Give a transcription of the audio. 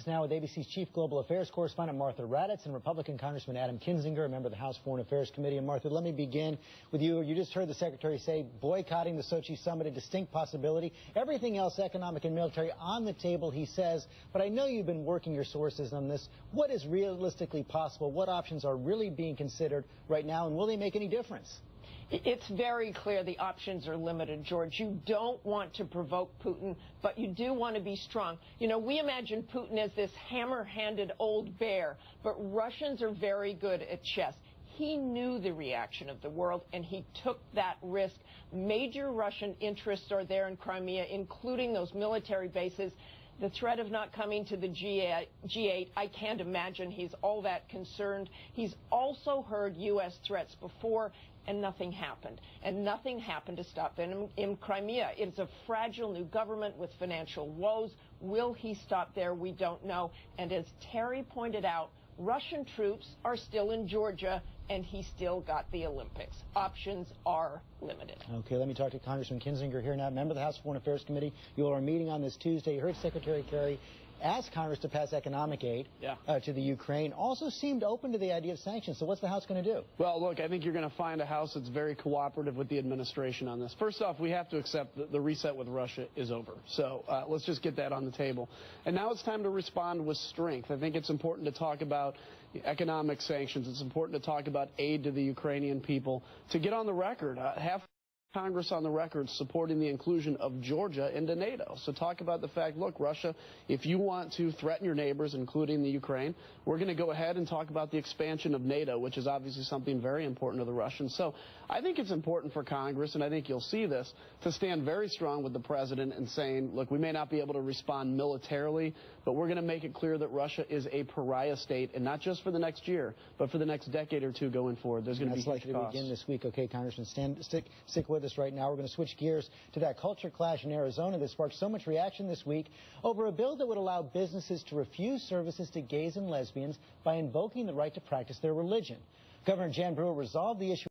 us now with ABC's Chief Global Affairs Correspondent Martha Raddatz and Republican Congressman Adam Kinzinger, a member of the House Foreign Affairs Committee. And Martha, let me begin with you. You just heard the Secretary say boycotting the Sochi summit a distinct possibility. Everything else, economic and military, on the table, he says. But I know you've been working your sources on this. What is realistically possible? What options are really being considered right now, and will they make any difference? It's very clear the options are limited, George. You don't want to provoke Putin, but you do want to be strong. You know, we imagine Putin as this hammer-handed old bear, but Russians are very good at chess. He knew the reaction of the world, and he took that risk. Major Russian interests are there in Crimea, including those military bases. The threat of not coming to the G8, I can't imagine he's all that concerned. He's also heard U.S. threats before, and nothing happened. And nothing happened to stop them in Crimea. It's a fragile new government with financial woes. Will he stop there? We don't know. And as Terry pointed out, Russian troops are still in Georgia, and he still got the Olympics. Options are limited. Okay, let me talk to Congressman Kinzinger here now, member of the House Foreign Affairs Committee. You all are meeting on this Tuesday. You heard Secretary Kerry ask Congress to pass economic aid to the Ukraine, also seemed open to the idea of sanctions. So what's the House going to do? Well, look, I think you're going to find a House that's very cooperative with the administration on this. First off, we have to accept that the reset with Russia is over. So let's just get that on the table. And now it's time to respond with strength. I think it's important to talk about economic sanctions. It's important to talk about aid to the Ukrainian people. To get on the record, have Congress on the record supporting the inclusion of Georgia into NATO. So talk about the fact, look, Russia, if you want to threaten your neighbors, including the Ukraine, we're going to go ahead and talk about the expansion of NATO, which is obviously something very important to the Russians. So I think it's important for Congress, and I think you'll see this, to stand very strong with the president and saying, look, we may not be able to respond militarily, but we're going to make it clear that Russia is a pariah state, and not just for the next year, but for the next decade or two going forward. There's going to be huge costs. That's likely to begin this week. Okay, Congressman, stick with us right now. We're going to switch gears to that culture clash in Arizona that sparked so much reaction this week over a bill that would allow businesses to refuse services to gays and lesbians by invoking the right to practice their religion. Governor Jan Brewer resolved the issue